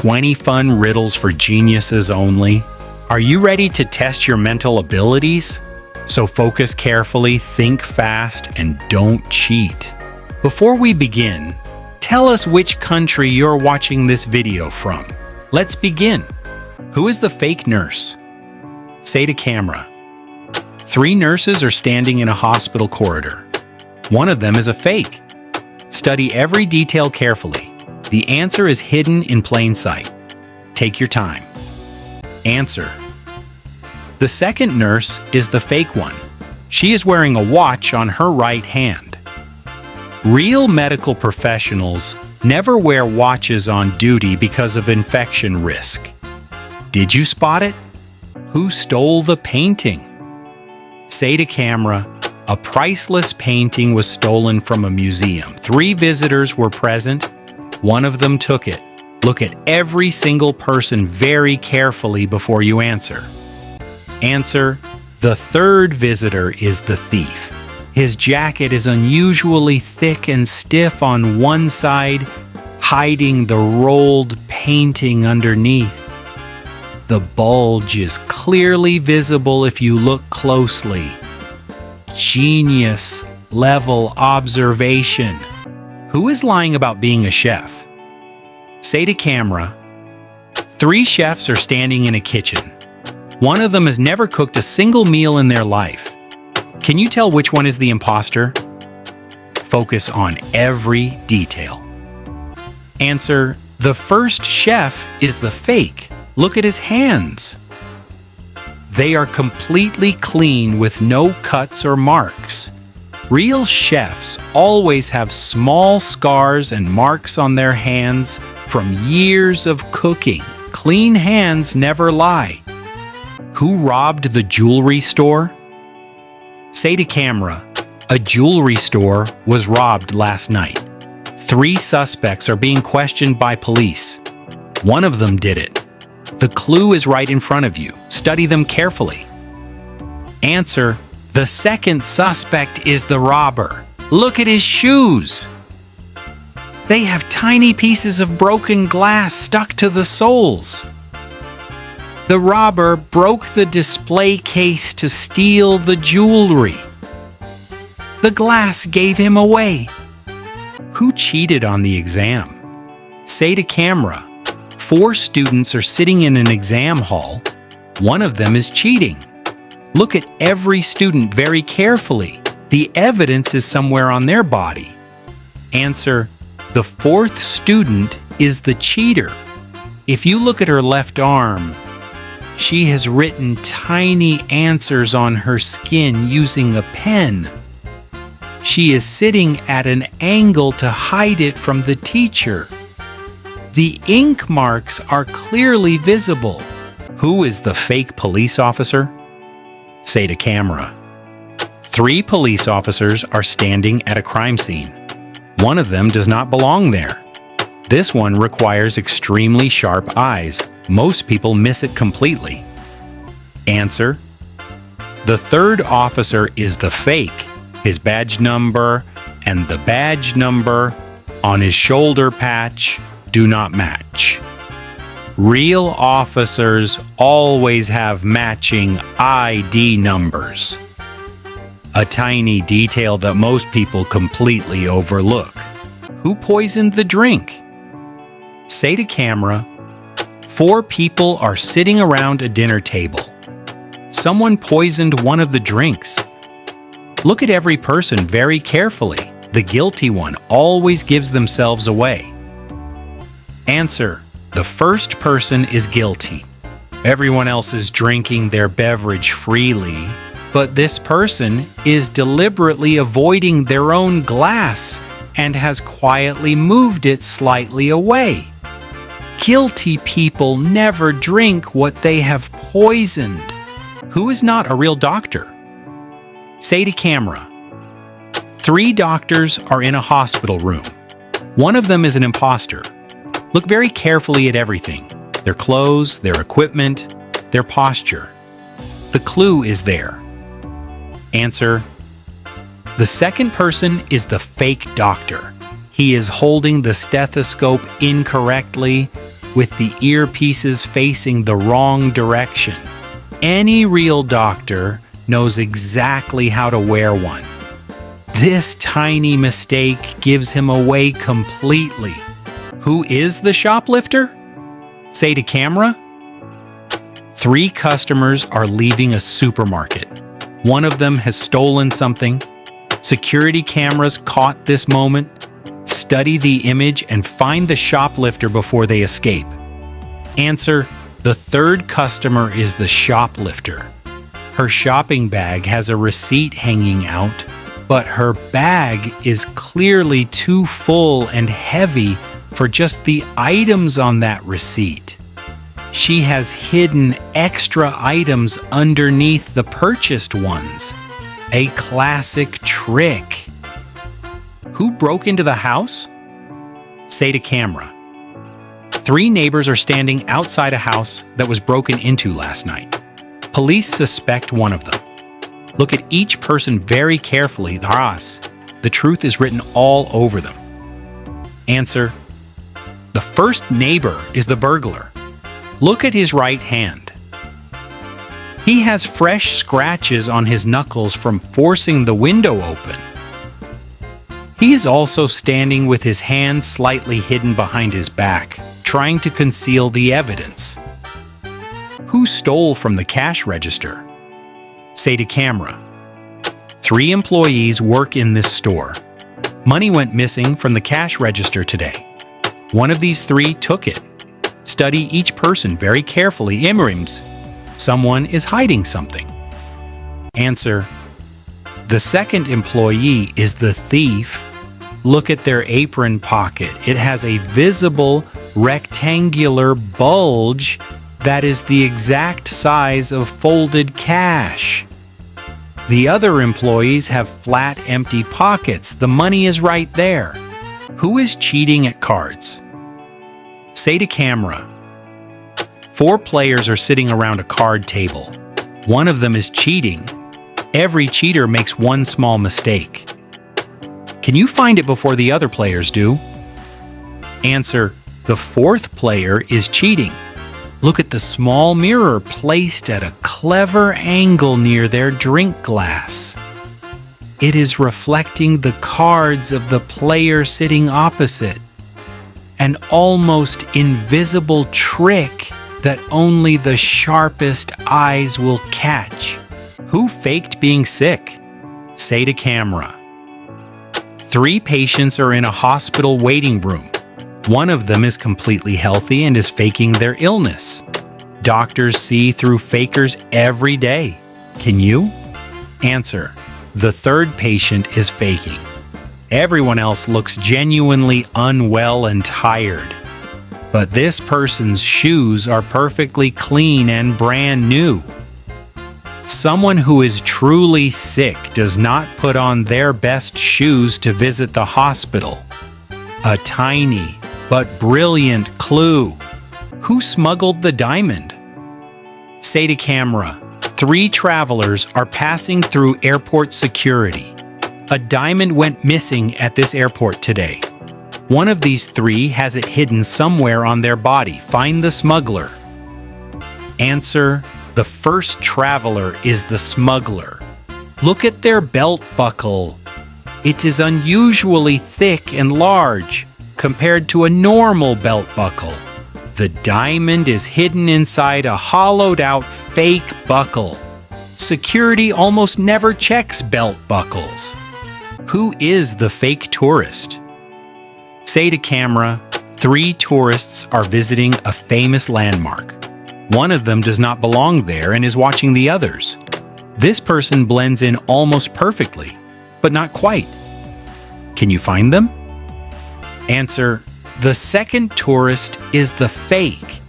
20 fun riddles for geniuses only. Are you ready to test your mental abilities? So focus carefully, think fast, and don't cheat. Before we begin, tell us which country you're watching this video from. Let's begin. Who is the fake nurse? Say to camera. 3 nurses are standing in a hospital corridor. One of them is a fake. Study every detail carefully. The answer is hidden in plain sight. Take your time. Answer. The second nurse is the fake one. She is wearing a watch on her right hand. Real medical professionals never wear watches on duty because of infection risk. Did you spot it? Who stole the painting? Say to camera, a priceless painting was stolen from a museum. 3 visitors were present. One of them took it. Look at every single person very carefully before you answer. Answer, the third visitor is the thief. His jacket is unusually thick and stiff on one side, hiding the rolled painting underneath. The bulge is clearly visible if you look closely. Genius level observation. Who is lying about being a chef? Say to camera, 3 chefs are standing in a kitchen. One of them has never cooked a single meal in their life. Can you tell which one is the imposter? Focus on every detail. Answer, the first chef is the fake. Look at his hands. They are completely clean with no cuts or marks. Real chefs always have small scars and marks on their hands from years of cooking. Clean hands never lie. Who robbed the jewelry store? Say to camera, a jewelry store was robbed last night. 3 suspects are being questioned by police. One of them did it. The clue is right in front of you. Study them carefully. Answer, the second suspect is the robber. Look at his shoes. They have tiny pieces of broken glass stuck to the soles. The robber broke the display case to steal the jewelry. The glass gave him away. Who cheated on the exam? Say to camera, 4 students are sitting in an exam hall. One of them is cheating. Look at every student very carefully. The evidence is somewhere on their body. Answer, the 4th student is the cheater. If you look at her left arm, she has written tiny answers on her skin using a pen. She is sitting at an angle to hide it from the teacher. The ink marks are clearly visible. Who is the fake police officer? Say to camera. 3 police officers are standing at a crime scene. One of them does not belong there. This one requires extremely sharp eyes. Most people miss it completely. Answer, the 3rd officer is the fake. His badge number and the badge number on his shoulder patch do not match. Real officers always have matching ID numbers. A tiny detail that most people completely overlook. Who poisoned the drink? Say to camera, 4 people are sitting around a dinner table. Someone poisoned one of the drinks. Look at every person very carefully. The guilty one always gives themselves away. Answer, the first person is guilty. Everyone else is drinking their beverage freely, but this person is deliberately avoiding their own glass and has quietly moved it slightly away. Guilty people never drink what they have poisoned. Who is not a real doctor? Say to camera, 3 doctors are in a hospital room. One of them is an imposter. Look very carefully at everything. Their clothes, their equipment, their posture. The clue is there. Answer, the second person is the fake doctor. He is holding the stethoscope incorrectly. with the earpieces facing the wrong direction. Any real doctor knows exactly how to wear one. This tiny mistake gives him away completely. Who is the shoplifter? Say to camera. 3 customers are leaving a supermarket. One of them has stolen something. Security cameras caught this moment. Study the image and find the shoplifter before they escape. Answer: the 3rd customer is the shoplifter. Her shopping bag has a receipt hanging out, but her bag is clearly too full and heavy for just the items on that receipt. She has hidden extra items underneath the purchased ones. A classic trick. Who broke into the house? Say to camera. 3 neighbors are standing outside a house that was broken into last night. Police suspect one of them. Look at each person very carefully. The truth is written all over them. Answer: the first neighbor is the burglar. Look at his right hand. He has fresh scratches on his knuckles from forcing the window open. He is also standing with his hands slightly hidden behind his back, trying to conceal the evidence. Who stole from the cash register? Say to camera. 3 employees work in this store. Money went missing from the cash register today. One of these 3 took it. Study each person very carefully. Imrims. Someone is hiding something. Answer: the 2nd employee is the thief. Look at their apron pocket. It has a visible rectangular bulge that is the exact size of folded cash. The other employees have flat, empty pockets. The money is right there. Who is cheating at cards? Say to camera. 4 players are sitting around a card table. One of them is cheating. Every cheater makes one small mistake. Can you find it before the other players do? Answer: the 4th player is cheating. Look at the small mirror placed at a clever angle near their drink glass. It is reflecting the cards of the player sitting opposite. An almost invisible trick that only the sharpest eyes will catch. Who faked being sick? Say to camera. 3 patients are in a hospital waiting room. One of them is completely healthy and is faking their illness. Doctors see through fakers every day. Can you? Answer: the 3rd patient is faking. Everyone else looks genuinely unwell and tired. But this person's shoes are perfectly clean and brand new. Someone who is truly sick does not put on their best shoes to visit the hospital. A tiny but brilliant clue. Who smuggled the diamond? Say to camera. 3 travelers are passing through airport security. A diamond went missing at this airport today. One of these 3 has it hidden somewhere on their body. Find the smuggler. Answer: the first traveler is the smuggler. Look at their belt buckle. It is unusually thick and large compared to a normal belt buckle. The diamond is hidden inside a hollowed-out fake buckle. Security almost never checks belt buckles. Who is the fake tourist? Say to camera. 3 tourists are visiting a famous landmark. One of them does not belong there and is watching the others. This person blends in almost perfectly, but not quite. Can you find them? Answer: the 2nd tourist is the fake.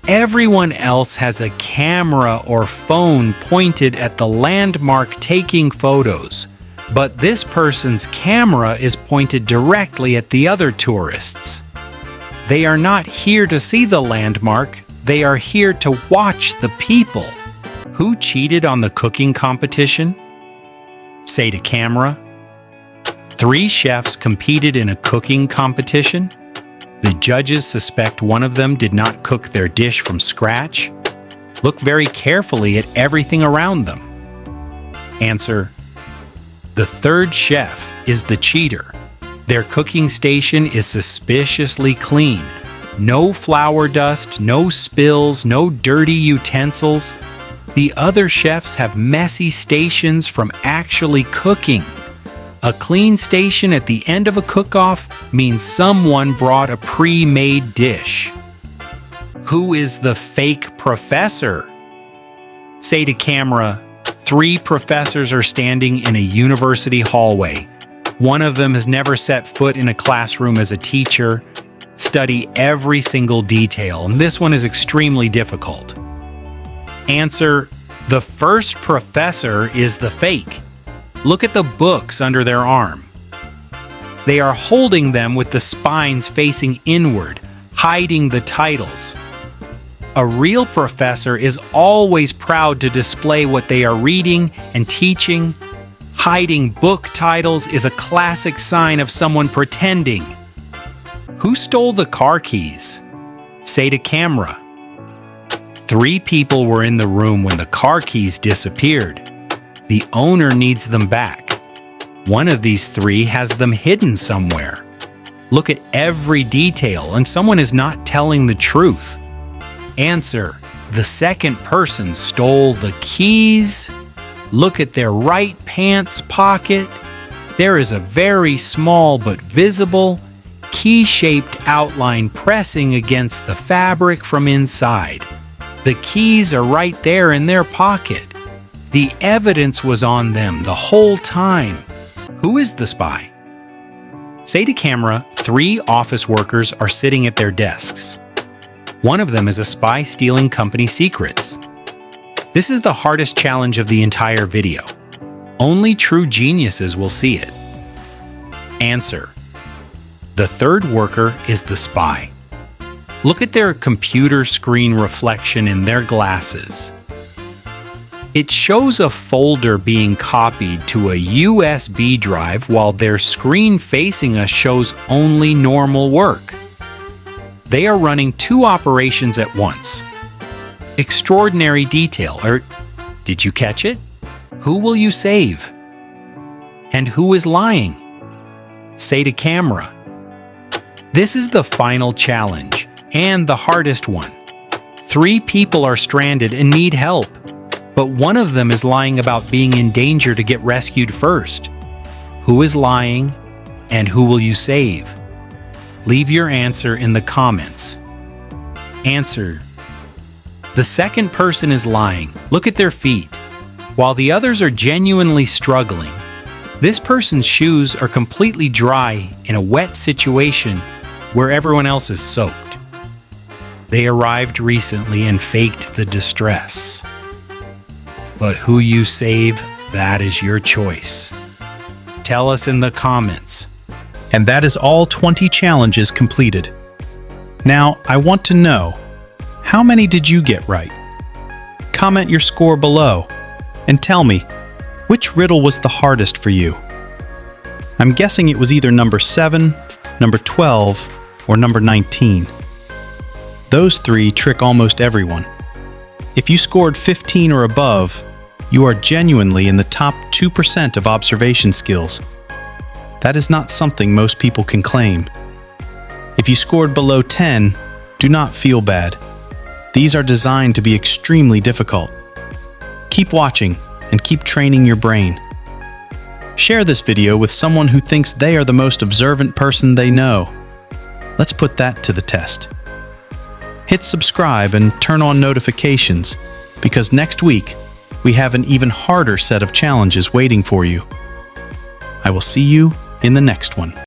Everyone else has a camera or phone pointed at the landmark taking photos, but this person's camera is pointed directly at the other tourists. They are not here to see the landmark, they are here to watch the people. Who cheated on the cooking competition? Say to camera. 3 chefs competed in a cooking competition. The judges suspect one of them did not cook their dish from scratch. Look very carefully at everything around them. Answer: the third chef is the cheater. Their cooking station is suspiciously clean. No flour dust, no spills, no dirty utensils. The other chefs have messy stations from actually cooking. A clean station at the end of a cook-off means someone brought a pre-made dish. Who is the fake professor? Say to camera, 3 professors are standing in a university hallway. One of them has never set foot in a classroom as a teacher. Study every single detail, and this one is extremely difficult. Answer: the first professor is the fake. Look at the books under their arm. They are holding them with the spines facing inward, hiding the titles. A real professor is always proud to display what they are reading and teaching. Hiding book titles is a classic sign of someone pretending. Who stole the car keys? Say to camera. 3 people were in the room when the car keys disappeared. The owner needs them back. One of these 3 has them hidden somewhere. Look at every detail, and someone is not telling the truth. Answer: the second person stole the keys. Look at their right pants pocket. There is a very small but visible key-shaped outline pressing against the fabric from inside. The keys are right there in their pocket. The evidence was on them the whole time. Who is the spy? Say to camera, 3 office workers are sitting at their desks. One of them is a spy stealing company secrets. This is the hardest challenge of the entire video. Only true geniuses will see it. Answer: the third worker is the spy. Look at their computer screen reflection in their glasses. It shows a folder being copied to a USB drive while their screen facing us shows only normal work. They are running 2 operations at once. Extraordinary detail, or did you catch it? Who will you save? And who is lying? Say to camera. This is the final challenge, and the hardest one. 3 people are stranded and need help, but one of them is lying about being in danger to get rescued first. Who is lying, and who will you save? Leave your answer in the comments. Answer: the second person is lying. Look at their feet. While the others are genuinely struggling, this person's shoes are completely dry in a wet situation where everyone else is soaked. They arrived recently and faked the distress. But who you save, that is your choice. Tell us in the comments. And that is all 20 challenges completed. Now, I want to know, how many did you get right? Comment your score below and tell me, which riddle was the hardest for you? I'm guessing it was either number 7, number 12, or number 19. Those 3 trick almost everyone. If you scored 15 or above, you are genuinely in the top 2% of observation skills. That is not something most people can claim. If you scored below 10, do not feel bad. These are designed to be extremely difficult. Keep watching and keep training your brain. Share this video with someone who thinks they are the most observant person they know. Let's put that to the test. Hit subscribe and turn on notifications, because next week we have an even harder set of challenges waiting for you. I will see you in the next one.